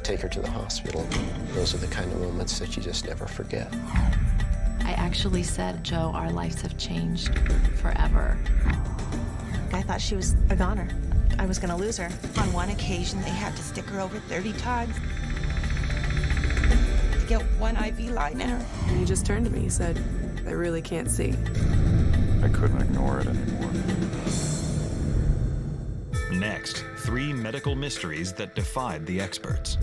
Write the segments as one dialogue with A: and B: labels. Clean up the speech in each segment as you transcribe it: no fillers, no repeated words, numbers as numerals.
A: take her to the hospital. Those are the kind of moments that you just never forget.
B: I actually said, Joe, our lives have changed forever.
C: I thought she was a goner. I was going to lose her. On one occasion, they had to stick her over 30 times to get one IV line in her.
D: And he just turned to me. He said, I really can't see.
E: I couldn't ignore it anymore.
F: Next, 3 medical mysteries that defied the experts.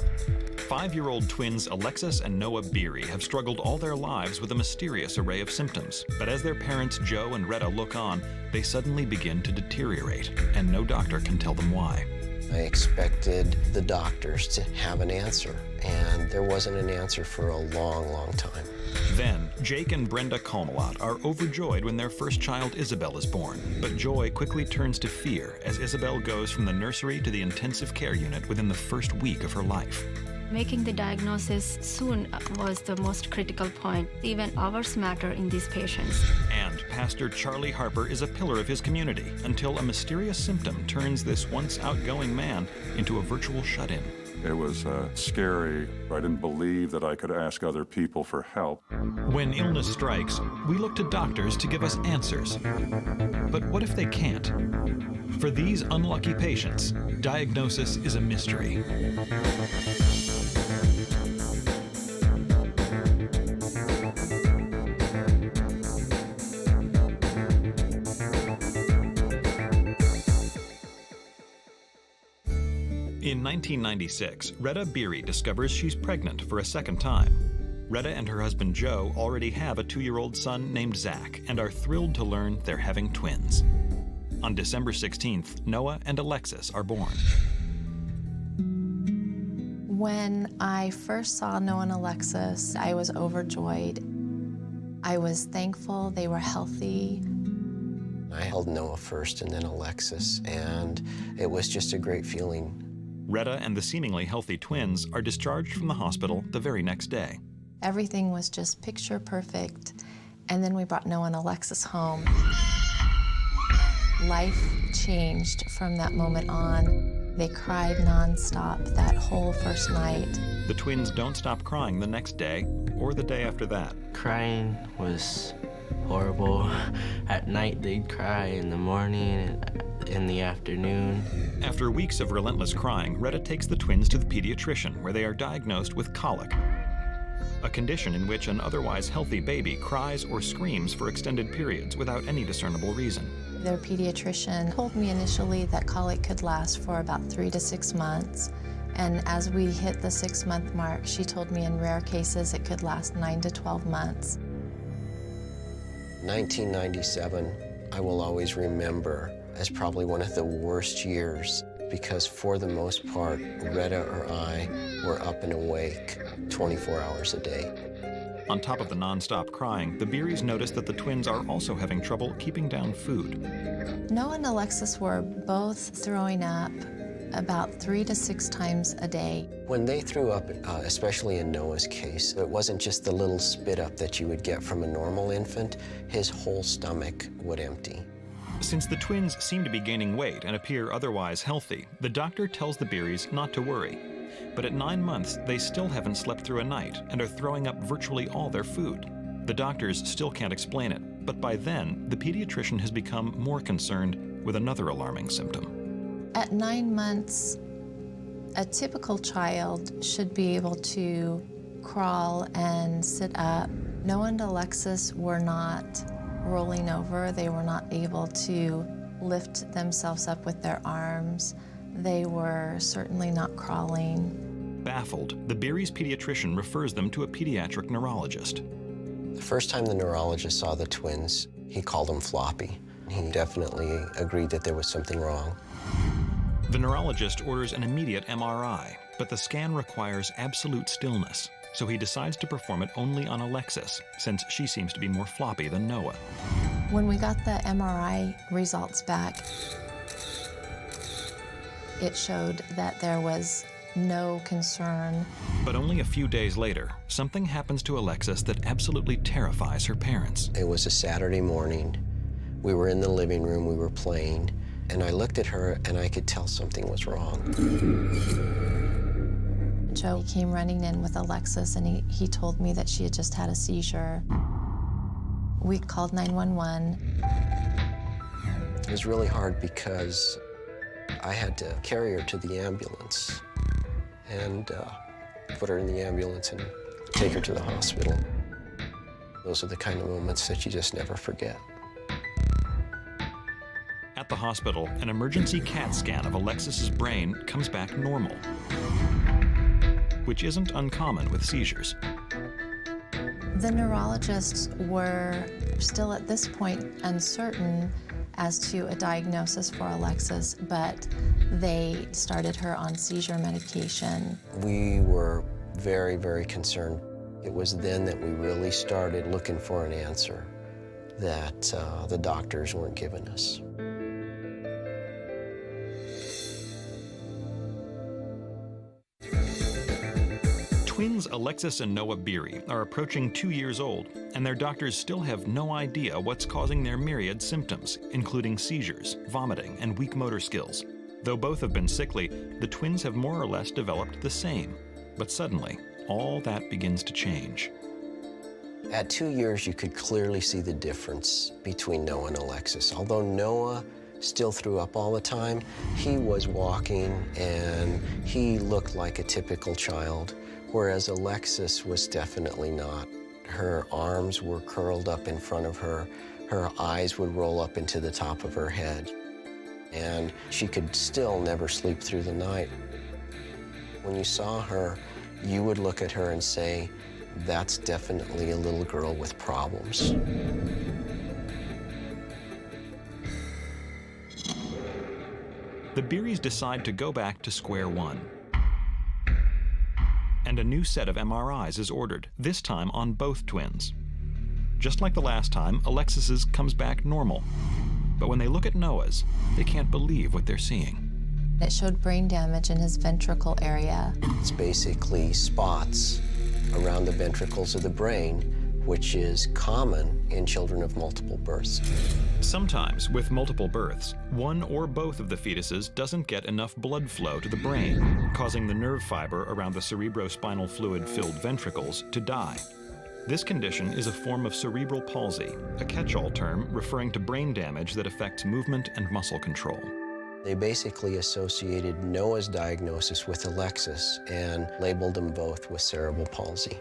F: 5-year-old twins Alexis and Noah Beery have struggled all their lives with a mysterious array of symptoms. But as their parents Joe and Retta look on, they suddenly begin to deteriorate, and no doctor can tell them why.
A: I expected the doctors to have an answer, and there wasn't an answer for a long, long time.
F: Then, Jake and Brenda Kalmalot are overjoyed when their first child, Isabel, is born. But joy quickly turns to fear as Isabel goes from the nursery to the intensive care unit within the first week of her life.
G: Making the diagnosis soon was the most critical point. Even hours matter in these patients.
F: And Pastor Charlie Harper is a pillar of his community until a mysterious symptom turns this once outgoing man into a virtual shut-in.
E: It was scary. I didn't believe that I could ask other people for help.
F: When illness strikes, we look to doctors to give us answers. But what if they can't? For these unlucky patients, diagnosis is a mystery. In 1996, Retta Beery discovers she's pregnant for a second time. Retta and her husband Joe already have a 2-year-old son named Zach and are thrilled to learn they're having twins. On December 16th, Noah and Alexis are born.
B: When I first saw Noah and Alexis, I was overjoyed. I was thankful they were healthy.
A: I held Noah first and then Alexis, and it was just a great feeling.
F: Retta and the seemingly healthy twins are discharged from the hospital the very next day.
B: Everything was just picture perfect. And then we brought Noah and Alexis home. Life changed from that moment on. They cried nonstop that whole first night.
F: The twins don't stop crying the next day or the day after that.
H: Crying was horrible. At night they'd cry, in the morning, in the afternoon.
F: After weeks of relentless crying, Retta takes the twins to the pediatrician where they are diagnosed with colic, a condition in which an otherwise healthy baby cries or screams for extended periods without any discernible reason.
B: Their pediatrician told me initially that colic could last for about 3 to 6 months. And as we hit the 6-month mark, she told me in rare cases it could last 9 to 12 months.
A: 1997, I will always remember as probably one of the worst years because for the most part, Retta or I were up and awake 24 hours a day.
F: On top of the nonstop crying, the Beerys noticed that the twins are also having trouble keeping down food.
B: Noah and Alexis were both throwing up about 3 to 6 times a day.
A: When they threw up, especially in Noah's case, it wasn't just the little spit up that you would get from a normal infant. His whole stomach would empty.
F: Since the twins seem to be gaining weight and appear otherwise healthy, the doctor tells the Beerys not to worry. But at 9 months, they still haven't slept through a night and are throwing up virtually all their food. The doctors still can't explain it, but by then, the pediatrician has become more concerned with another alarming symptom.
B: At 9 months, a typical child should be able to crawl and sit up. Noah and Alexis were not rolling over. They were not able to lift themselves up with their arms. They were certainly not crawling.
F: Baffled, the Beerys' pediatrician refers them to a pediatric neurologist.
A: The first time the neurologist saw the twins, he called them floppy. He definitely agreed that there was something wrong.
F: The neurologist orders an immediate MRI, but the scan requires absolute stillness, so he decides to perform it only on Alexis, since she seems to be more floppy than Noah.
B: When we got the MRI results back, it showed that there was no concern.
F: But only a few days later, something happens to Alexis that absolutely terrifies her parents.
A: It was a Saturday morning. We were in the living room, we were playing, and I looked at her and I could tell something was wrong.
B: Joe came running in with Alexis, and he told me that she had just had a seizure. We called 911.
A: It was really hard because I had to carry her to the ambulance and put her in the ambulance and take her to the hospital. Those are the kind of moments that you just never forget.
F: At the hospital, an emergency CAT scan of Alexis's brain comes back normal, which isn't uncommon with seizures.
B: The neurologists were still at this point uncertain as to a diagnosis for Alexis, but they started her on seizure medication.
A: We were very, very concerned. It was then that we really started looking for an answer that the doctors weren't giving us.
F: Twins Alexis and Noah Beery are approaching 2 years old, and their doctors still have no idea what's causing their myriad symptoms, including seizures, vomiting, and weak motor skills. Though both have been sickly, the twins have more or less developed the same. But suddenly, all that begins to change.
A: At 2 years, you could clearly see the difference between Noah and Alexis. Although Noah still threw up all the time, he was walking and he looked like a typical child, whereas Alexis was definitely not. Her arms were curled up in front of her, her eyes would roll up into the top of her head, and she could still never sleep through the night. When you saw her, you would look at her and say, that's definitely a little girl with problems.
F: The Beerys decide to go back to square one. And a new set of MRIs is ordered, this time on both twins. Just like the last time, Alexis's comes back normal. But when they look at Noah's, they can't believe what they're seeing.
B: It showed brain damage in his ventricle area.
A: It's basically spots around the ventricles of the brain, which is common in children of multiple births.
F: Sometimes, with multiple births, one or both of the fetuses doesn't get enough blood flow to the brain, causing the nerve fiber around the cerebrospinal fluid-filled ventricles to die. This condition is a form of cerebral palsy, a catch-all term referring to brain damage that affects movement and muscle control.
A: They basically associated Noah's diagnosis with Alexis and labeled them both with cerebral palsy.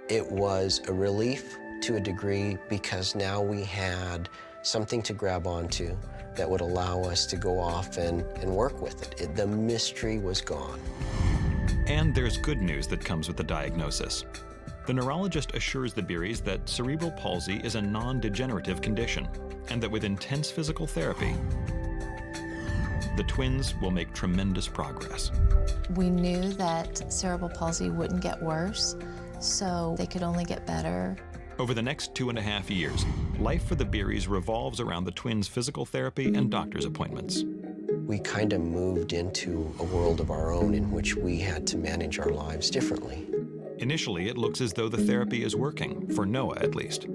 A: It was a relief to a degree because now we had something to grab onto that would allow us to go off and work with it. The mystery was gone.
F: And there's good news that comes with the diagnosis. The neurologist assures the Beerys that cerebral palsy is a non-degenerative condition and that with intense physical therapy, the twins will make tremendous progress.
B: We knew that cerebral palsy wouldn't get worse, so they could only get better.
F: Over the next 2.5 years, life for the Beerys revolves around the twins' physical therapy and doctor's appointments.
A: We kind of moved into a world of our own in which we had to manage our lives differently.
F: Initially, it looks as though the therapy is working, for Noah at least.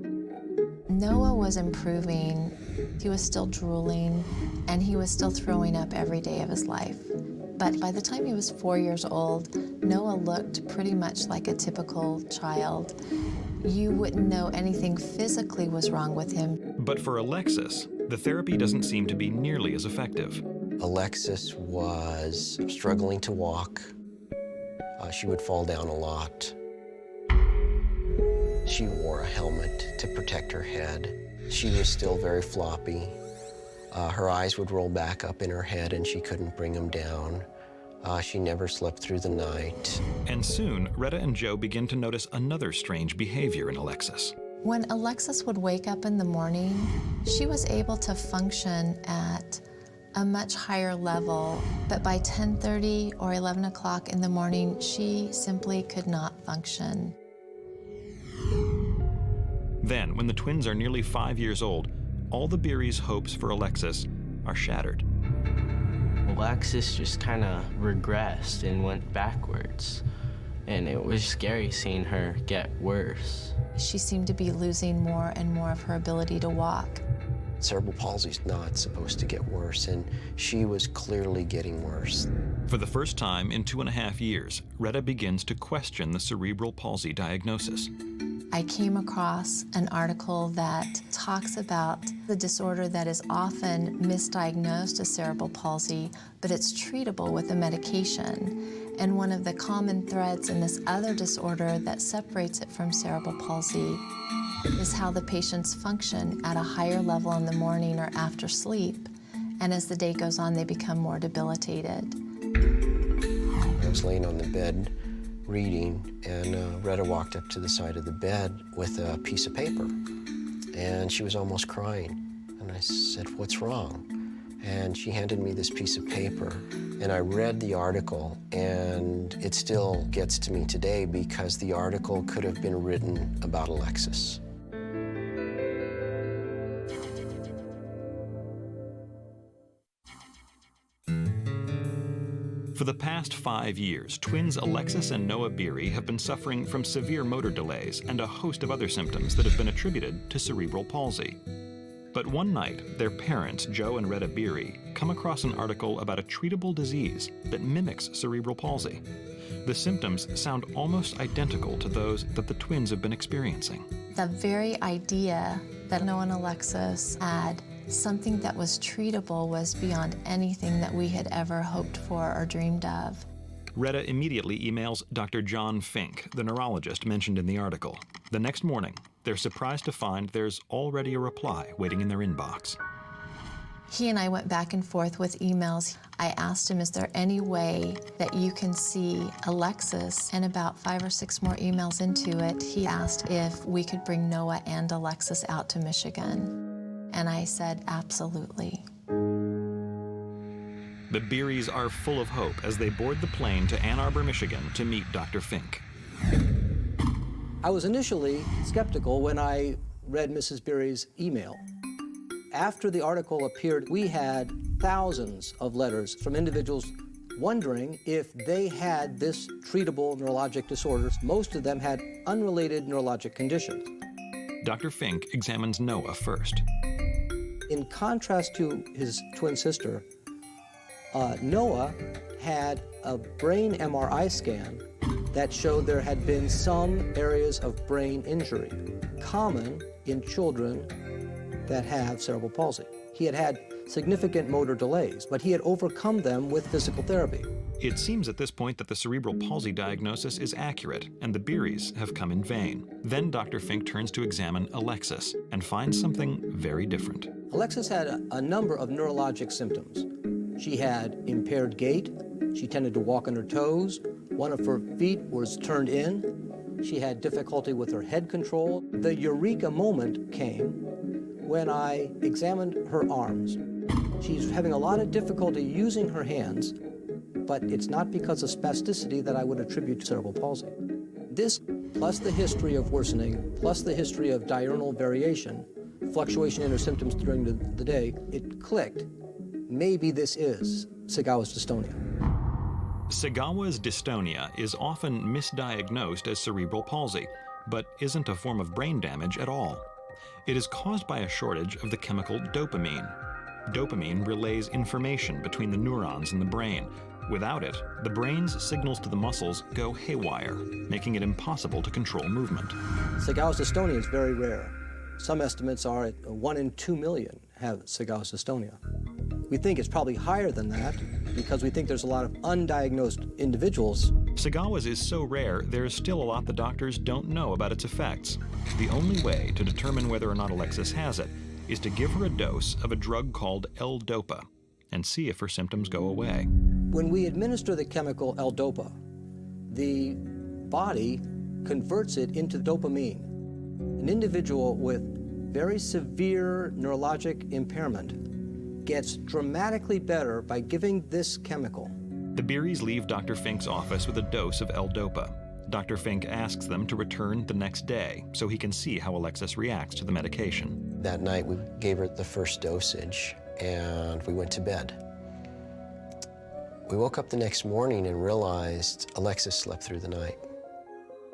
B: Noah was improving. He was still drooling, and he was still throwing up every day of his life. But by the time he was 4 years old, Noah looked pretty much like a typical child. You wouldn't know anything physically was wrong with him.
F: But for Alexis, the therapy doesn't seem to be nearly as effective.
A: Alexis was struggling to walk. She would fall down a lot. She wore a helmet to protect her head. She was still very floppy. Her eyes would roll back up in her head and she couldn't bring them down. She never slept through the night.
F: And soon, Retta and Joe begin to notice another strange behavior in Alexis.
B: When Alexis would wake up in the morning, she was able to function at a much higher level, but by 10:30 or 11 o'clock in the morning, she simply could not function.
F: Then, when the twins are nearly 5 years old, all the Beerys' hopes for Alexis are shattered.
H: Alexis just kind of regressed and went backwards, and it was scary seeing her get worse.
B: She seemed to be losing more and more of her ability to walk.
A: Cerebral palsy's not supposed to get worse, and she was clearly getting worse.
F: For the first time in 2.5 years, Retta begins to question the cerebral palsy diagnosis.
B: I came across an article that talks about the disorder that is often misdiagnosed as cerebral palsy, but it's treatable with a medication. And one of the common threads in this other disorder that separates it from cerebral palsy is how the patients function at a higher level in the morning or after sleep, and as the day goes on, they become more debilitated.
A: I was laying on the bed reading, and Retta walked up to the side of the bed with a piece of paper, and she was almost crying. And I said, "What's wrong?" And she handed me this piece of paper, and I read the article, and it still gets to me today because the article could have been written about Alexis.
F: For the past 5 years, twins Alexis and Noah Beery have been suffering from severe motor delays and a host of other symptoms that have been attributed to cerebral palsy. But one night, their parents, Joe and Retta Beery, come across an article about a treatable disease that mimics cerebral palsy. The symptoms sound almost identical to those that the twins have been experiencing.
B: The very idea that Noah and Alexis had something that was treatable was beyond anything that we had ever hoped for or dreamed of.
F: Retta immediately emails Dr. John Fink, the neurologist mentioned in the article. The next morning, they're surprised to find there's already a reply waiting in their inbox.
B: He and I went back and forth with emails. I asked him, is there any way that you can see Alexis? And about 5 or 6 more emails into it, he asked if we could bring Noah and Alexis out to Michigan. And I said, absolutely.
F: The Beerys are full of hope as they board the plane to Ann Arbor, Michigan to meet Dr. Fink.
I: I was initially skeptical when I read Mrs. Beery's email. After the article appeared, we had thousands of letters from individuals wondering if they had this treatable neurologic disorder. Most of them had unrelated neurologic conditions.
F: Dr. Fink examines Noah first.
I: In contrast to his twin sister, Noah had a brain MRI scan that showed there had been some areas of brain injury, common in children that have cerebral palsy. He had had significant motor delays, but he had overcome them with physical therapy.
F: It seems at this point that the cerebral palsy diagnosis is accurate, and the Beerys have come in vain. Then Dr. Fink turns to examine Alexis and finds something very different.
I: Alexis had a number of neurologic symptoms. She had impaired gait. She tended to walk on her toes. One of her feet was turned in. She had difficulty with her head control. The eureka moment came when I examined her arms. She's having a lot of difficulty using her hands, but it's not because of spasticity that I would attribute to cerebral palsy. This, plus the history of worsening, plus the history of diurnal variation, fluctuation in her symptoms during the day, it clicked. Maybe this is Sagawa's dystonia.
F: Sagawa's dystonia is often misdiagnosed as cerebral palsy, but isn't a form of brain damage at all. It is caused by a shortage of the chemical dopamine. Dopamine relays information between the neurons in the brain. Without it, the brain's signals to the muscles go haywire, making it impossible to control movement.
I: Sagawa's dystonia is very rare. Some estimates are at 1 in 2 million have Sagawa's dystonia. We think it's probably higher than that because we think there's a lot of undiagnosed individuals.
F: Sagawa's is so rare, there's still a lot the doctors don't know about its effects. The only way to determine whether or not Alexis has it is to give her a dose of a drug called L-Dopa and see if her symptoms go away.
I: When we administer the chemical L-Dopa, the body converts it into dopamine. An individual with very severe neurologic impairment gets dramatically better by giving this chemical.
F: The Beerys leave Dr. Fink's office with a dose of L-Dopa. Dr. Fink asks them to return the next day so he can see how Alexis reacts to the medication.
A: That night, we gave her the first dosage, and we went to bed. We woke up the next morning and realized Alexis slept through the night.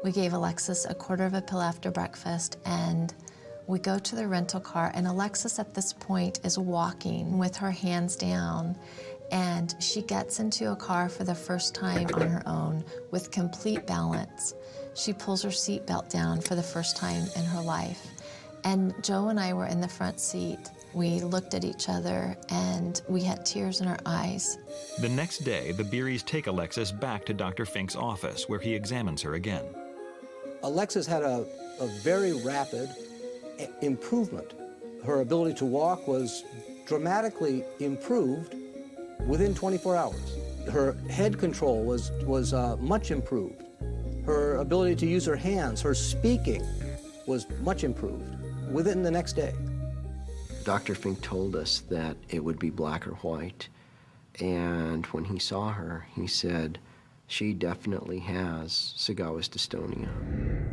B: We gave Alexis a quarter of a pill after breakfast, and We go to the rental car, and Alexis at this point is walking with her hands down, and she gets into a car for the first time on her own with complete balance. She pulls her seatbelt down for the first time in her life. And Joe and I were in the front seat. We looked at each other, and we had tears in our eyes.
F: The next day, the Beeries take Alexis back to Dr. Fink's office, where he examines her again.
I: Alexis had a very rapid improvement. Her ability to walk was dramatically improved within 24 hours. Her head control was much improved. Her ability to use her hands, her speaking was much improved within the next day.
A: Dr. Fink told us that it would be black or white, and when he saw her, he said, she definitely has Sagaw's dystonia.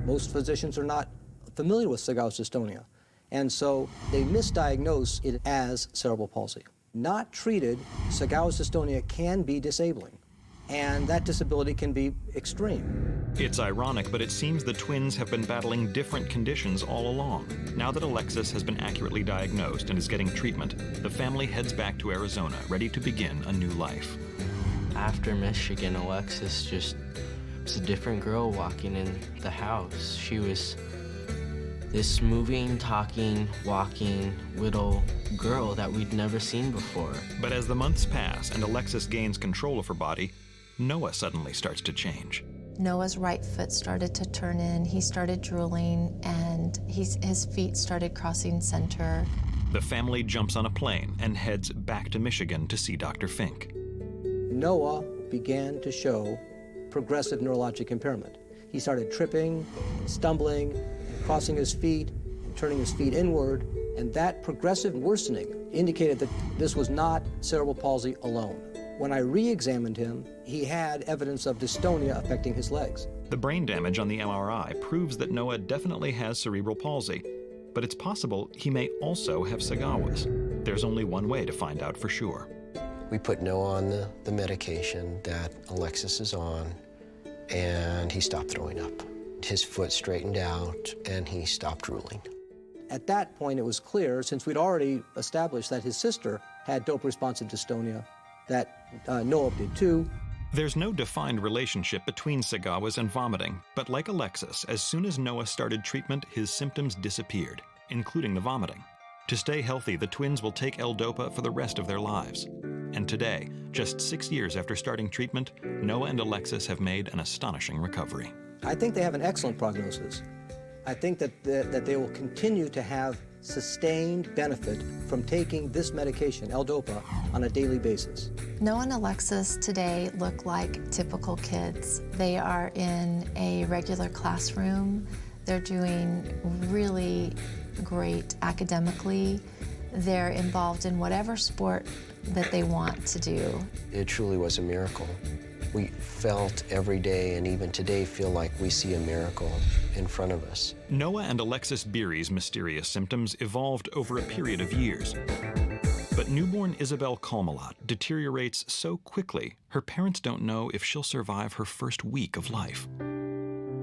I: Most physicians are not familiar with Sagaw's dystonia, and so they misdiagnose it as cerebral palsy. Not treated, Sagaw's dystonia can be disabling, and that disability can be extreme.
F: It's ironic, but it seems the twins have been battling different conditions all along. Now that Alexis has been accurately diagnosed and is getting treatment, the family heads back to Arizona, ready to begin a new life.
H: After Michigan, Alexis just was a different girl walking in the house. She was this moving, talking, walking little girl that we'd never seen before.
F: But as the months pass and Alexis gains control of her body, Noah suddenly starts to change.
B: Noah's right foot started to turn in, he started drooling, and his feet started crossing center.
F: The family jumps on a plane and heads back to Michigan to see Dr. Fink.
I: Noah began to show progressive neurologic impairment. He started tripping, stumbling, crossing his feet, turning his feet inward, and that progressive worsening indicated that this was not cerebral palsy alone. When I re-examined him, he had evidence of dystonia affecting his legs.
F: The brain damage on the MRI proves that Noah definitely has cerebral palsy, but it's possible he may also have Sagaw's. There's only one way to find out for sure.
A: We put Noah on the medication that Alexis is on, and he stopped throwing up. His foot straightened out, and he stopped drooling.
I: At that point, it was clear, since we'd already established that his sister had dope-responsive dystonia, that Noah did too.
F: There's no defined relationship between Sagaw's and vomiting, but like Alexis, as soon as Noah started treatment, his symptoms disappeared, including the vomiting. To stay healthy, the twins will take L-Dopa for the rest of their lives. And today, just 6 years after starting treatment, Noah and Alexis have made an astonishing recovery.
I: I think they have an excellent prognosis. I think that they will continue to have sustained benefit from taking this medication, L-Dopa, on a daily basis.
B: Noah and Alexis today look like typical kids. They are in a regular classroom. They're doing really great academically. They're involved in whatever sport that they want to do.
A: It truly was a miracle. We felt every day, and even today feel like we see a miracle in front of us.
F: Noah and Alexis Beery's mysterious symptoms evolved over a period of years. But newborn Isabel Kalmalot deteriorates so quickly, her parents don't know if she'll survive her first week of life.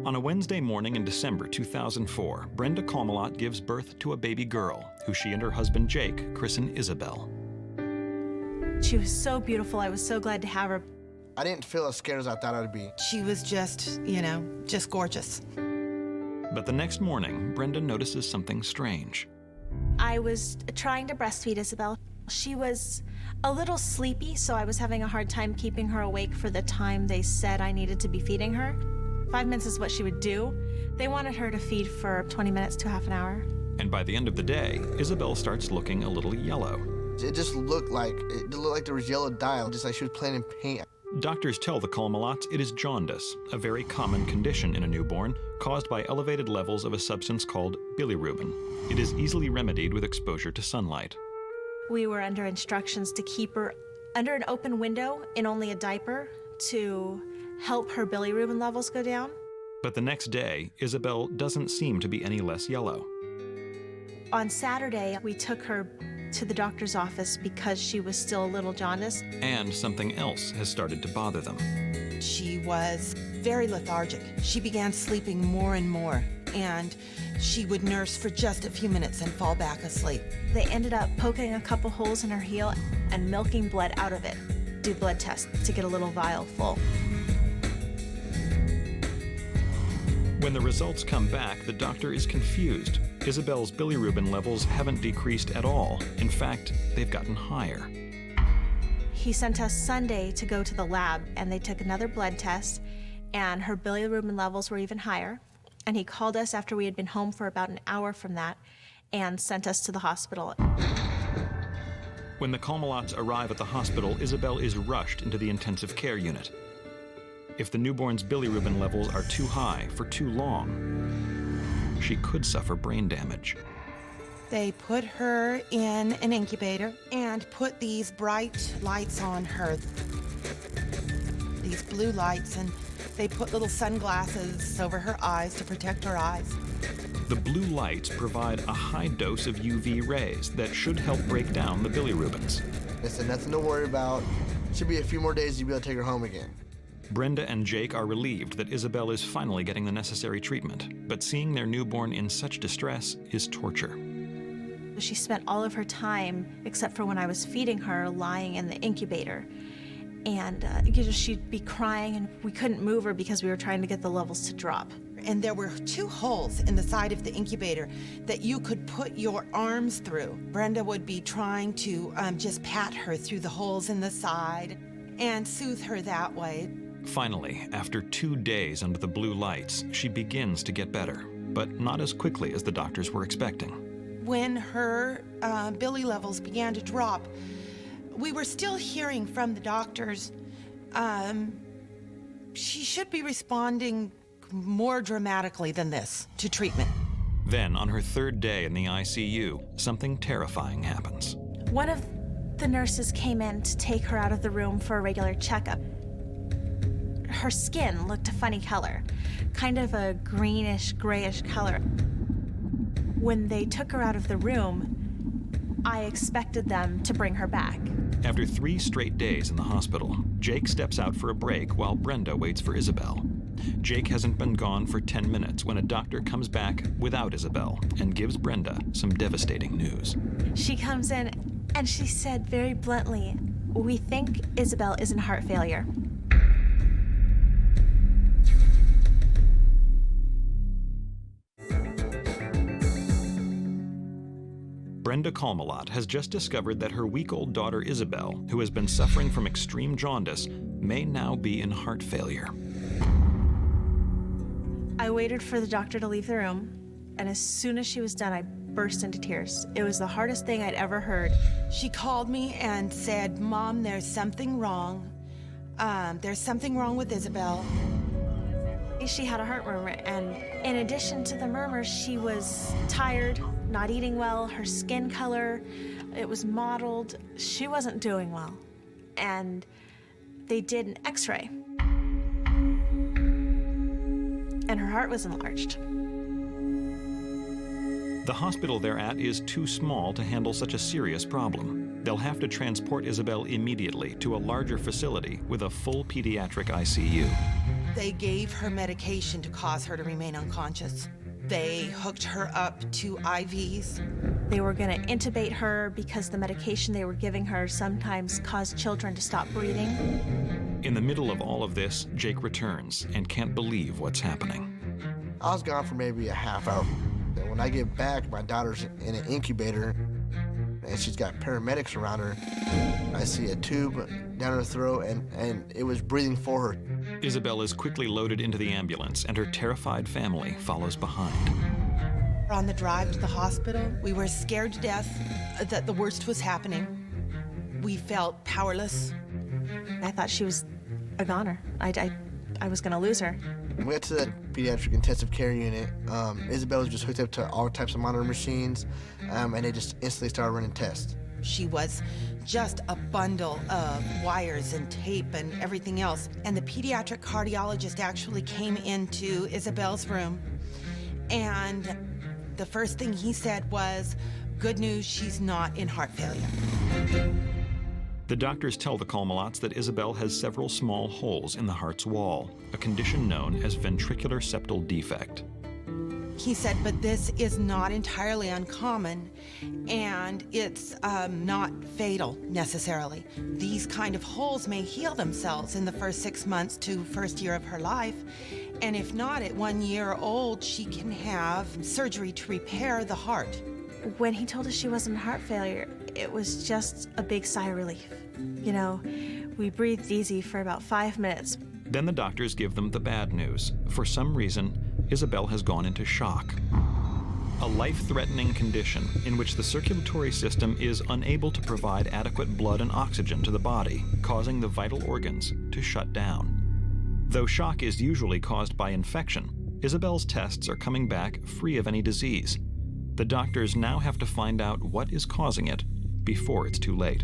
F: On a Wednesday morning in December 2004, Brenda Kalmalot gives birth to a baby girl, who she and her husband Jake christen Isabel.
C: She was so beautiful. I was so glad to have her.
J: I didn't feel as scared as I thought I'd be.
C: She was just, just gorgeous.
F: But the next morning, Brenda notices something strange.
C: I was trying to breastfeed Isabel. She was a little sleepy, so I was having a hard time keeping her awake for the time they said I needed to be feeding her. 5 minutes is what she would do. They wanted her to feed for 20 minutes to half an hour.
F: And by the end of the day, Isabel starts looking a little yellow.
J: It just looked like there was yellow dye, just like she was playing in paint.
F: Doctors tell the Kalmalots it is jaundice, a very common condition in a newborn caused by elevated levels of a substance called bilirubin. It is easily remedied with exposure to sunlight.
C: We were under instructions to keep her under an open window in only a diaper to help her bilirubin levels go down.
F: But the next day, Isabel doesn't seem to be any less yellow.
C: On Saturday, we took her to the doctor's office because she was still a little jaundiced.
F: And something else has started to bother them.
K: She was very lethargic. She began sleeping more and more, and She would nurse for just a few minutes and fall back asleep.
C: They ended up poking a couple holes in her heel and milking blood out of it. Do blood tests to get a little vial full.
F: When the results come back, the doctor is confused. Isabel's bilirubin levels haven't decreased at all. In fact, they've gotten higher.
C: He sent us Sunday to go to the lab, and they took another blood test, and her bilirubin levels were even higher. And he called us after we had been home for about an hour from that and sent us to the hospital.
F: When the Kalmalats arrive at the hospital, Isabel is rushed into the intensive care unit. If the newborn's bilirubin levels are too high for too long, she could suffer brain damage.
K: They put her in an incubator and put these bright lights on her, these blue lights, and they put little sunglasses over her eyes to protect her eyes.
F: The blue lights provide a high dose of UV rays that should help break down the bilirubins.
J: They said nothing to worry about. Should be a few more days, you'll be able to take her home again.
F: Brenda and Jake are relieved that Isabel is finally getting the necessary treatment, but seeing their newborn in such distress is torture.
C: She spent all of her time, except for when I was feeding her, lying in the incubator. And she'd be crying, and we couldn't move her because we were trying to get the levels to drop.
K: And there were 2 holes in the side of the incubator that you could put your arms through. Brenda would be trying to just pat her through the holes in the side and soothe her that way.
F: Finally, after 2 days under the blue lights, she begins to get better, but not as quickly as the doctors were expecting.
K: When her billy levels began to drop, we were still hearing from the doctors, she should be responding more dramatically than this to treatment.
F: Then, on her 3rd day in the ICU, something terrifying happens.
C: One of the nurses came in to take her out of the room for a regular checkup. Her skin looked a funny color, kind of a greenish, grayish color. When they took her out of the room, I expected them to bring her back.
F: After 3 straight days in the hospital, Jake steps out for a break while Brenda waits for Isabel. Jake hasn't been gone for 10 minutes when a doctor comes back without Isabel and gives Brenda some devastating news.
C: She comes in and she said very bluntly, "We think Isabel is in heart failure."
F: Brenda Kalmalat has just discovered that her week-old daughter Isabel, who has been suffering from extreme jaundice, may now be in heart failure.
C: I waited for the doctor to leave the room, and as soon as she was done, I burst into tears. It was the hardest thing I'd ever heard.
K: She called me and said, "Mom, there's something wrong. There's something wrong with Isabel."
C: She had a heart murmur, and in addition to the murmur, she was tired, not eating well, her skin color, it was mottled. She wasn't doing well. And they did an x-ray. And her heart was enlarged.
F: The hospital they're at is too small to handle such a serious problem. They'll have to transport Isabel immediately to a larger facility with a full pediatric ICU.
K: They gave her medication to cause her to remain unconscious. They hooked her up to IVs.
C: They were going to intubate her because the medication they were giving her sometimes caused children to stop breathing.
F: In the middle of all of this, Jake returns and can't believe what's happening.
J: I was gone for maybe a half hour. And when I get back, my daughter's in an incubator, and she's got paramedics around her. I see a tube down her throat, and it was breathing for her.
F: Isabel is quickly loaded into the ambulance, and her terrified family follows behind.
K: On the drive to the hospital, we were scared to death that the worst was happening. We felt powerless.
C: I thought she was a goner. I was going to lose her.
J: We went to the pediatric intensive care unit. Isabel was just hooked up to all types of monitor machines, and they just instantly started running tests.
K: She was just a bundle of wires and tape and everything else. And the pediatric cardiologist actually came into Isabel's room, and the first thing he said was, "Good news, she's not in heart failure."
F: The doctors tell the Kalmalats that Isabel has several small holes in the heart's wall, a condition known as ventricular septal defect.
K: He said, but this is not entirely uncommon, and it's not fatal necessarily. These kind of holes may heal themselves in the first 6 months to first year of her life, and if not, at 1 year old, she can have surgery to repair the heart.
C: When he told us she wasn't heart failure, it was just a big sigh of relief. You know, we breathed easy for about 5 minutes.
F: Then the doctors give them the bad news. For some reason, Isabel has gone into shock. A life-threatening condition in which the circulatory system is unable to provide adequate blood and oxygen to the body, causing the vital organs to shut down. Though shock is usually caused by infection, Isabel's tests are coming back free of any disease. The doctors now have to find out what is causing it before it's too late.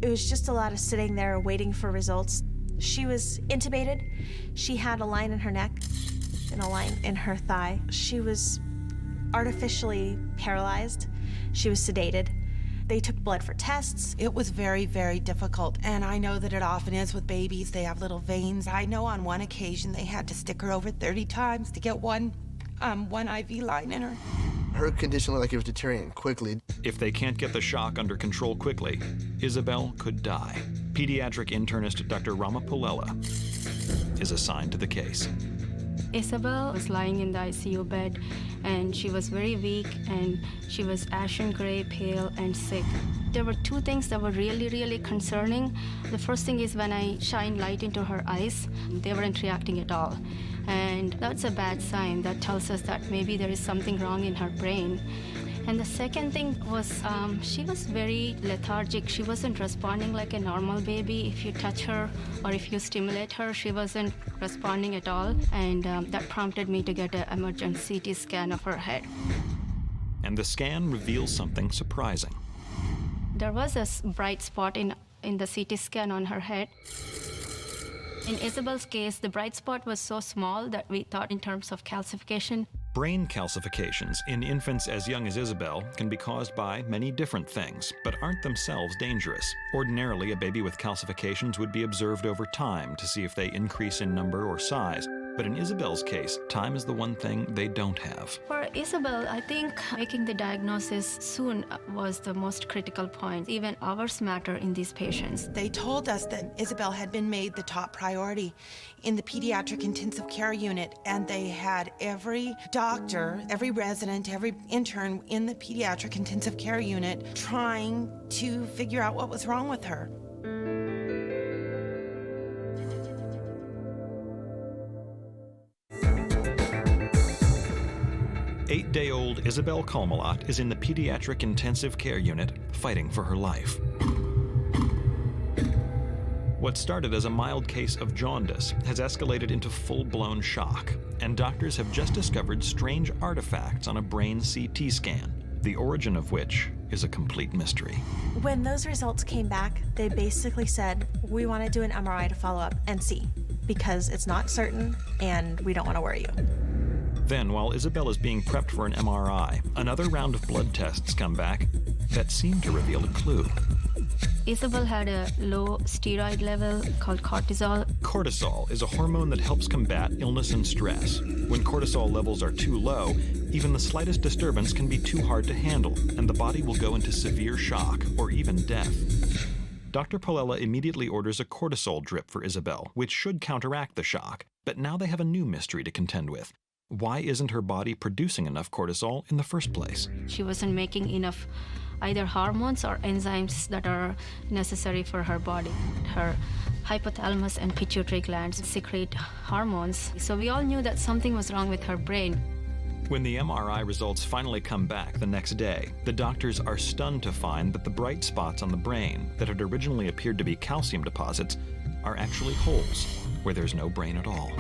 C: It was just a lot of sitting there waiting for results. She was intubated. She had a line in her neck and a line in her thigh. She was artificially paralyzed. She was sedated. They took blood for tests.
K: It was very, very difficult, and I know that it often is with babies. They have little veins. I know on one occasion they had to stick her over 30 times to get one IV line in her.
J: Her condition looked like it was deteriorating quickly.
F: If they can't get the shock under control quickly, Isabel could die. Pediatric internist Dr. Rama Pullela is assigned to the case.
G: Isabel was lying in the ICU bed, and she was very weak, and she was ashen gray, pale, and sick. There were two things that were really, really concerning. The first thing is when I shined light into her eyes, they weren't reacting at all. And that's a bad sign. That tells us that maybe there is something wrong in her brain. And the second thing was she was very lethargic. She wasn't responding like a normal baby. If you touch her or if you stimulate her, she wasn't responding at all. And that prompted me to get an emergency CT scan of her head.
F: And the scan reveals something surprising.
G: There was a bright spot in the CT scan on her head. In Isabel's case, the bright spot was so small that we thought in terms of calcification.
F: Brain calcifications in infants as young as Isabel can be caused by many different things, but aren't themselves dangerous. Ordinarily, a baby with calcifications would be observed over time to see if they increase in number or size. But in Isabel's case, time is the one thing they don't have.
G: For Isabel, I think making the diagnosis soon was the most critical point. Even hours matter in these patients.
K: They told us that Isabel had been made the top priority in the pediatric intensive care unit, and they had every doctor, every resident, every intern in the pediatric intensive care unit trying to figure out what was wrong with her.
F: Eight-day-old Isabel Kalmalat is in the pediatric intensive care unit fighting for her life. What started as a mild case of jaundice has escalated into full-blown shock, and doctors have just discovered strange artifacts on a brain CT scan, the origin of which is a complete mystery.
C: When those results came back, they basically said, we want to do an MRI to follow up and see, because it's not certain and we don't want to worry you.
F: Then, while Isabel is being prepped for an MRI, another round of blood tests come back that seem to reveal a clue.
G: Isabel had a low steroid level called cortisol.
F: Cortisol is a hormone that helps combat illness and stress. When cortisol levels are too low, even the slightest disturbance can be too hard to handle, and the body will go into severe shock or even death. Dr. Pullela immediately orders a cortisol drip for Isabel, which should counteract the shock. But now they have a new mystery to contend with. Why isn't her body producing enough cortisol in the first place?
G: She wasn't making enough either hormones or enzymes that are necessary for her body. Her hypothalamus and pituitary glands secrete hormones, so we all knew that something was wrong with her brain.
F: When the MRI results finally come back the next day, the doctors are stunned to find that the bright spots on the brain that had originally appeared to be calcium deposits are actually holes where there's no brain at all.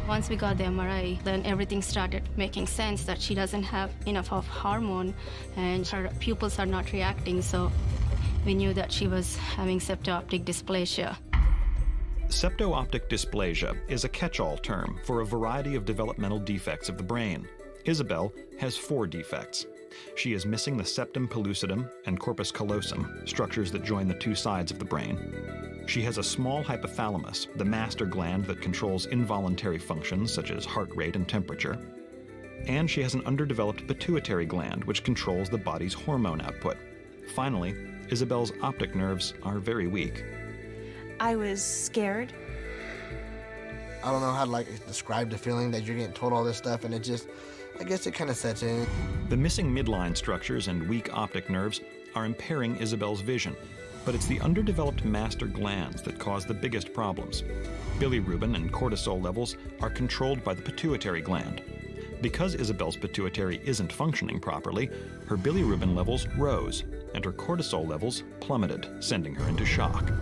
G: Once we got the MRI, then everything started making sense that she doesn't have enough of hormone and her pupils are not reacting, so we knew that she was having septo-optic dysplasia.
F: Septo-optic dysplasia is a catch-all term for a variety of developmental defects of the brain. Isabel has 4 defects. She is missing the septum pellucidum and corpus callosum, structures that join the 2 sides of the brain. She has a small hypothalamus, the master gland that controls involuntary functions such as heart rate and temperature. And she has an underdeveloped pituitary gland, which controls the body's hormone output. Finally, Isabel's optic nerves are very weak.
C: I was scared.
J: I don't know how to describe the feeling that you're getting told all this stuff, and it just, I guess it kind of sets in.
F: The missing midline structures and weak optic nerves are impairing Isabel's vision, but it's the underdeveloped master glands that cause the biggest problems. Bilirubin and cortisol levels are controlled by the pituitary gland. Because Isabel's pituitary isn't functioning properly, her bilirubin levels rose and her cortisol levels plummeted, sending her into shock.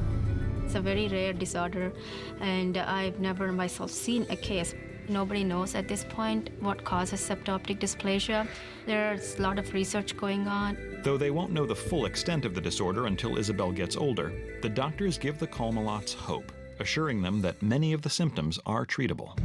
G: It's a very rare disorder, and I've never myself seen a case. Nobody knows at this point what causes septo-optic dysplasia. There's a lot of research going on.
F: Though they won't know the full extent of the disorder until Isabel gets older, the doctors give the Kalmalots hope, assuring them that many of the symptoms are treatable.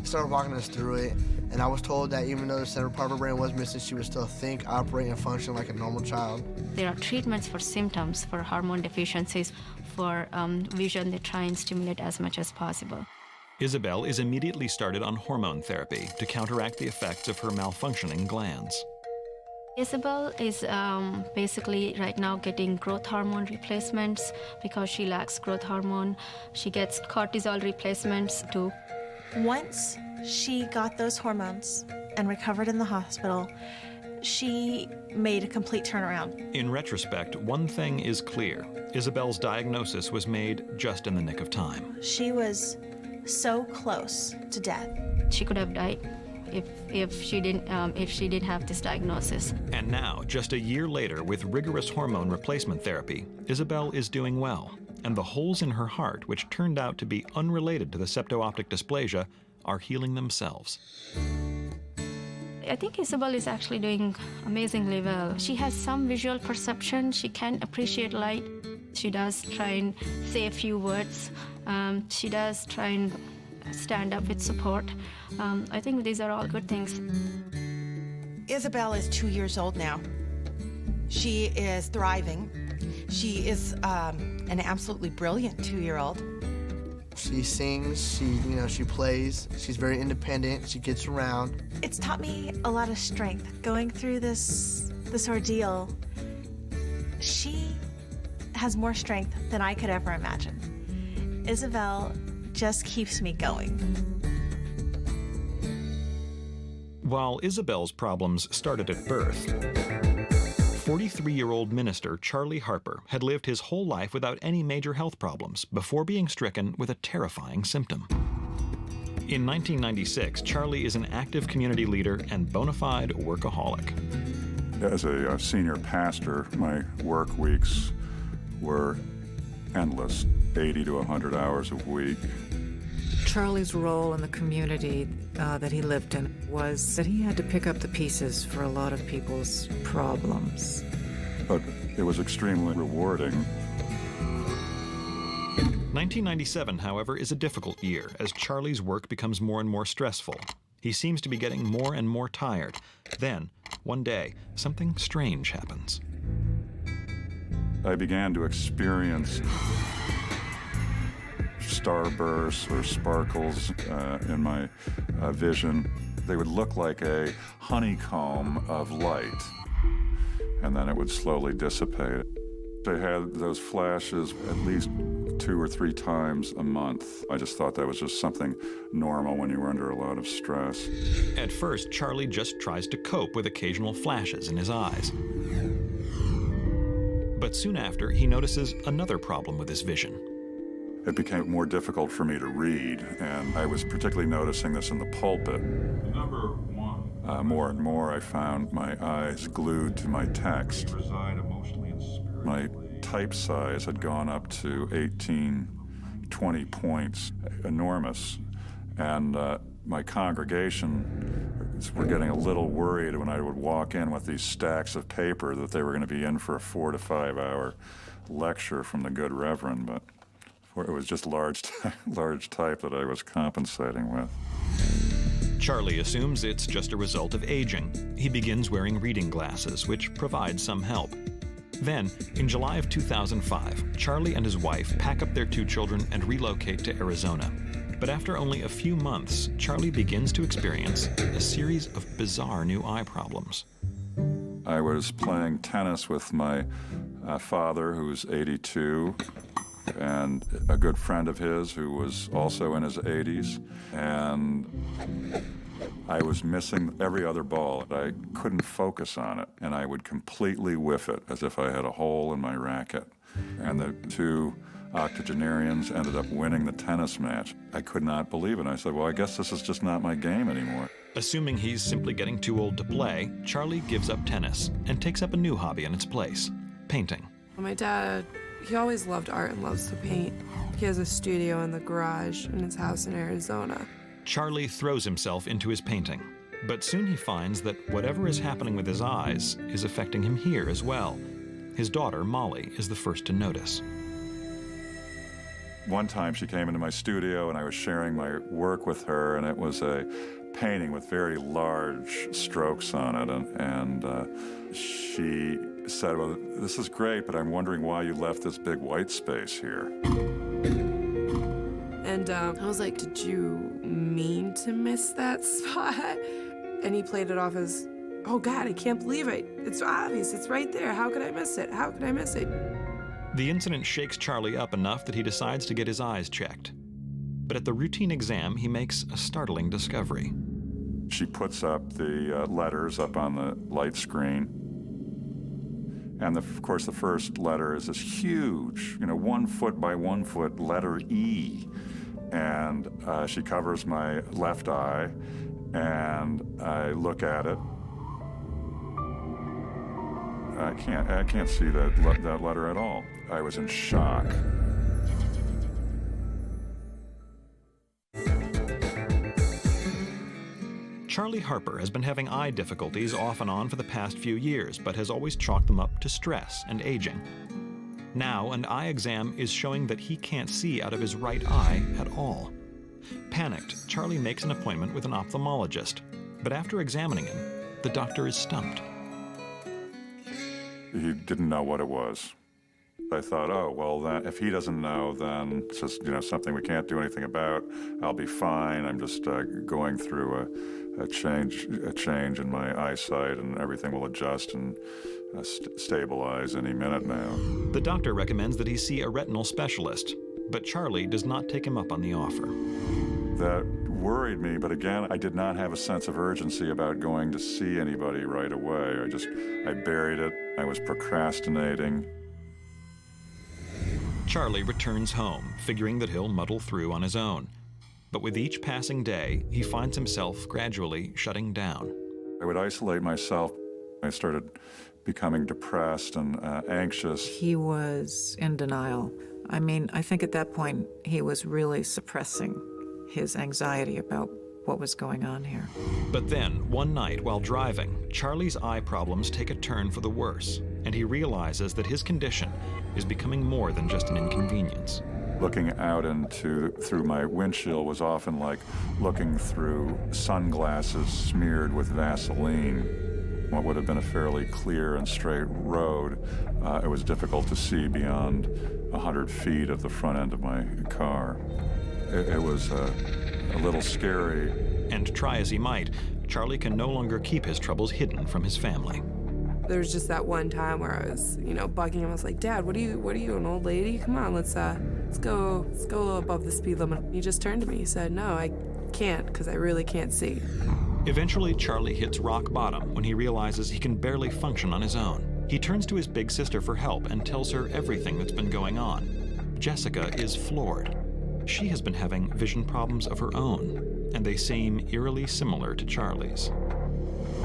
J: Started walking us through it, and I was told that even though the center part of her brain was missing, she would still think, operate, and function like a normal child.
G: There are treatments for symptoms, for hormone deficiencies, for vision. They try and stimulate as much as possible.
F: Isabel is immediately started on hormone therapy to counteract the effects of her malfunctioning glands.
G: Isabel is basically right now getting growth hormone replacements because she lacks growth hormone. She gets cortisol replacements too.
C: Once she got those hormones and recovered in the hospital, she made a complete turnaround.
F: In retrospect, one thing is clear. Isabel's diagnosis was made just in the nick of time.
C: She was so close to death.
G: She could have died if she didn't have this diagnosis.
F: And now, just a year later, with rigorous hormone replacement therapy, Isabel is doing well. And the holes in her heart, which turned out to be unrelated to the septo-optic dysplasia, are healing themselves.
G: I think Isabel is actually doing amazingly well. She has some visual perception. She can appreciate light. She does try and say a few words. She does try and stand up with support. I think these are all good things.
K: Isabel is 2 years old now. She is thriving. She is an absolutely brilliant 2-year-old.
J: She sings, she plays, she's very independent, she gets around.
C: It's taught me a lot of strength going through this ordeal. She has more strength than I could ever imagine. Isabel just keeps me going.
F: While Isabel's problems started at birth, 43-year-old minister Charlie Harper had lived his whole life without any major health problems before being stricken with a terrifying symptom. In 1996, Charlie is an active community leader and bona fide workaholic.
E: As a senior pastor, my work weeks were endless, 80 to 100 hours a week.
L: Charlie's role in the community that he lived in was that he had to pick up the pieces for a lot of people's problems.
E: But it was extremely rewarding.
F: 1997, however, is a difficult year as Charlie's work becomes more and more stressful. He seems to be getting more and more tired. Then, one day, something strange happens.
E: I began to experience starbursts or sparkles in my vision. They would look like a honeycomb of light, and then it would slowly dissipate. I had those flashes at least 2 or 3 times a month. I just thought that was just something normal when you were under a lot of stress.
F: At first, Charlie just tries to cope with occasional flashes in his eyes. But soon after, he notices another problem with his vision.
E: It became more difficult for me to read, and I was particularly noticing this in the pulpit. Number 1. More and more, I found my eyes glued to my text. My type size had gone up to 18, 20 points, enormous. And my congregation were getting a little worried when I would walk in with these stacks of paper that they were going to be in for a 4 to 5 hour lecture from the good reverend, but it was just large type that I was compensating with.
F: Charlie assumes it's just a result of aging. He begins wearing reading glasses, which provide some help. Then, in July of 2005, Charlie and his wife pack up their 2 children and relocate to Arizona. But after only a few months, Charlie begins to experience a series of bizarre new eye problems.
E: I was playing tennis with my father, who's 82, and a good friend of his who was also in his 80s. And I was missing every other ball. I couldn't focus on it, and I would completely whiff it as if I had a hole in my racket. And the two octogenarians ended up winning the tennis match. I could not believe it. I said, well, I guess this is just not my game anymore.
F: Assuming he's simply getting too old to play, Charlie gives up tennis and takes up a new hobby in its place, painting.
D: My dad, he always loved art and loves to paint. He has a studio in the garage in his house in Arizona.
F: Charlie throws himself into his painting, but soon he finds that whatever is happening with his eyes is affecting him here as well. His daughter, Molly, is the first to notice.
E: One time she came into my studio and I was sharing my work with her, and it was a painting with very large strokes on it, and she said, well, this is great, but I'm wondering why you left this big white space here.
D: And I was like, did you mean to miss that spot? And he played it off as, oh God, I can't believe it. It's obvious, it's right there. How could I miss it? How could I miss it?
F: The incident shakes Charlie up enough that he decides to get his eyes checked. But at the routine exam, he makes a startling discovery.
E: She puts up the letters up on the light screen. And of course, the first letter is this huge, 1 foot by 1 foot letter E. And she covers my left eye, and I look at it. I can't see that letter at all. I was in shock.
F: Charlie Harper has been having eye difficulties off and on for the past few years, but has always chalked them up to stress and aging. Now, an eye exam is showing that he can't see out of his right eye at all. Panicked, Charlie makes an appointment with an ophthalmologist, but after examining him, the doctor is stumped.
E: He didn't know what it was. I thought, oh, well, if he doesn't know, then it's just, something we can't do anything about. I'll be fine. I'm just going through a change in my eyesight, and everything will adjust and stabilize any minute now.
F: The doctor recommends that he see a retinal specialist, but Charlie does not take him up on the offer.
E: That worried me, but again, I did not have a sense of urgency about going to see anybody right away. I buried it. I was procrastinating.
F: Charlie returns home, figuring that he'll muddle through on his own. But with each passing day, he finds himself gradually shutting down.
E: I would isolate myself. I started becoming depressed and anxious.
L: He was in denial. I think at that point, he was really suppressing his anxiety about what was going on here.
F: But then, one night while driving, Charlie's eye problems take a turn for the worse, and he realizes that his condition is becoming more than just an inconvenience.
E: Looking out through my windshield was often like looking through sunglasses smeared with Vaseline. What would have been a fairly clear and straight road, it was difficult to see beyond 100 feet of the front end of my car. It was a little scary. And try as he might,
F: Charlie can no longer keep his troubles hidden from his family.
D: There was just that one time where I was, bugging him. I was like, Dad, what are you, an old lady? Come on, let's go a little above the speed limit. He just turned to me. He said, no, I can't, because I really can't see.
F: Eventually, Charlie hits rock bottom when he realizes he can barely function on his own. He turns to his big sister for help and tells her everything that's been going on. Jessica is floored. She has been having vision problems of her own, and they seem eerily similar to Charlie's.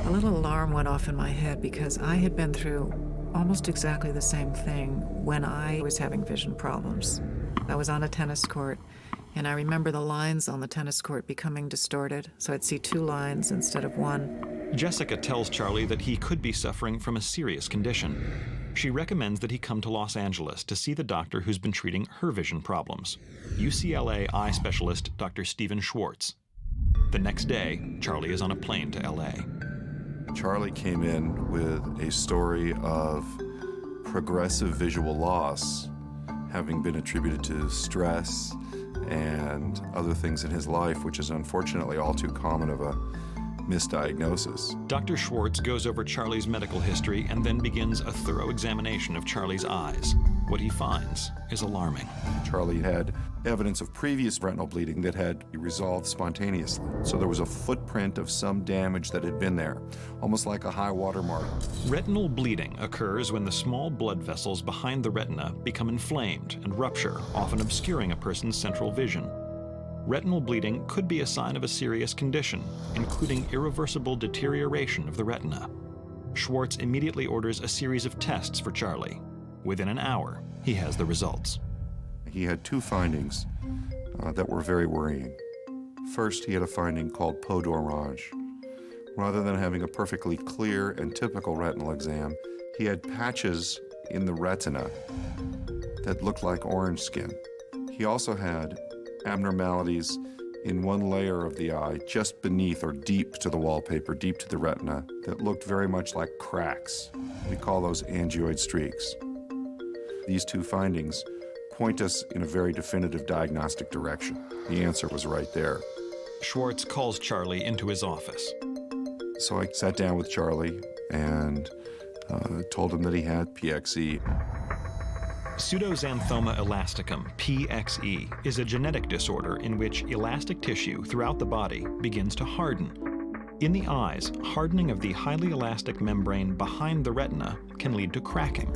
L: A little alarm went off in my head because I had been through almost exactly the same thing when I was having vision problems. I was on a tennis court, and I remember the lines on the tennis court becoming distorted, so I'd see 2 lines instead of 1.
F: Jessica tells Charlie that he could be suffering from a serious condition. She recommends that he come to Los Angeles to see the doctor who's been treating her vision problems, UCLA eye specialist Dr. Stephen Schwartz. The next day, Charlie is on a plane to LA.
M: Charlie came in with a story of progressive visual loss, having been attributed to stress and other things in his life, which is unfortunately all too common of a misdiagnosis.
F: Dr. Schwartz goes over Charlie's medical history and then begins a thorough examination of Charlie's eyes. What he finds is alarming.
M: Charlie had evidence of previous retinal bleeding that had resolved spontaneously. So there was a footprint of some damage that had been there, almost like a high water mark.
F: Retinal bleeding occurs when the small blood vessels behind the retina become inflamed and rupture, often obscuring a person's central vision. Retinal bleeding could be a sign of a serious condition, including irreversible deterioration of the retina. Schwartz immediately orders a series of tests for Charlie. Within an hour, he has the results.
M: He had two findings that were very worrying. First, he had a finding called peau d'orange. Rather than having a perfectly clear and typical retinal exam, he had patches in the retina that looked like orange skin. He also had abnormalities in one layer of the eye, just beneath or deep to the wallpaper, deep to the retina, that looked very much like cracks. We call those angioid streaks. These two findings point us in a very definitive diagnostic direction. The answer was right there.
F: Schwartz calls Charlie into his office.
M: So I sat down with Charlie and told him that he had PXE.
F: Pseudoxanthoma elasticum, PXE, is a genetic disorder in which elastic tissue throughout the body begins to harden. In the eyes, hardening of the highly elastic membrane behind the retina can lead to cracking.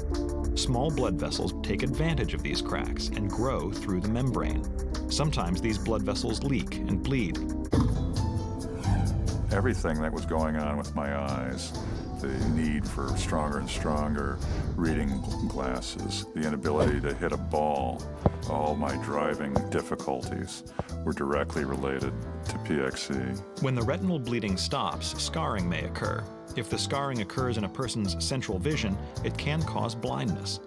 F: Small blood vessels take advantage of these cracks and grow through the membrane. Sometimes these blood vessels leak and bleed.
E: Everything that was going on with my eyes, the need for stronger and stronger reading glasses, the inability to hit a ball, all my driving difficulties were directly related to PXE.
F: When the retinal bleeding stops, scarring may occur. If the scarring occurs in a person's central vision, it can cause blindness.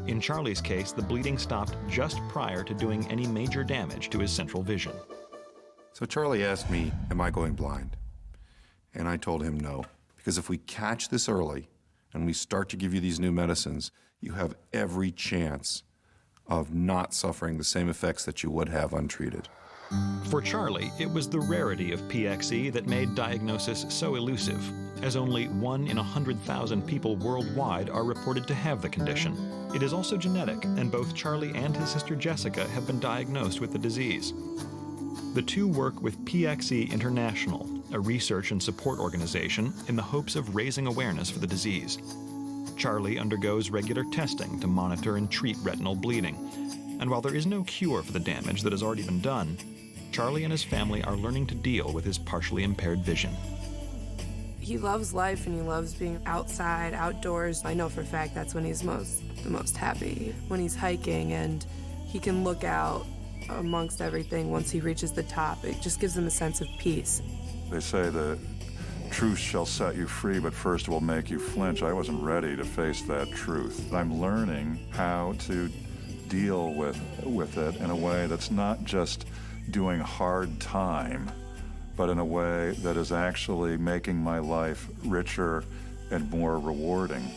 F: In Charlie's case, the bleeding stopped just prior to doing any major damage to his central vision.
M: So Charlie asked me, am I going blind? And I told him no. Because if we catch this early and we start to give you these new medicines, you have every chance of not suffering the same effects that you would have untreated.
F: For Charlie, it was the rarity of PXE that made diagnosis so elusive, as only 1 in 100,000 people worldwide are reported to have the condition. It is also genetic, and both Charlie and his sister Jessica have been diagnosed with the disease. The two work with PXE International, a research and support organization, in the hopes of raising awareness for the disease. Charlie undergoes regular testing to monitor and treat retinal bleeding. And while there is no cure for the damage that has already been done, Charlie and his family are learning to deal with his partially impaired vision.
D: He loves life and he loves being outside, outdoors. I know for a fact that's when he's the most happy. When he's hiking and he can look out amongst everything once he reaches the top, it just gives him a sense of peace.
E: They say the truth shall set you free, but first it will make you flinch. I wasn't ready to face that truth. I'm learning how to deal with it in a way that's not just doing hard time, but in a way that is actually making my life richer and more rewarding.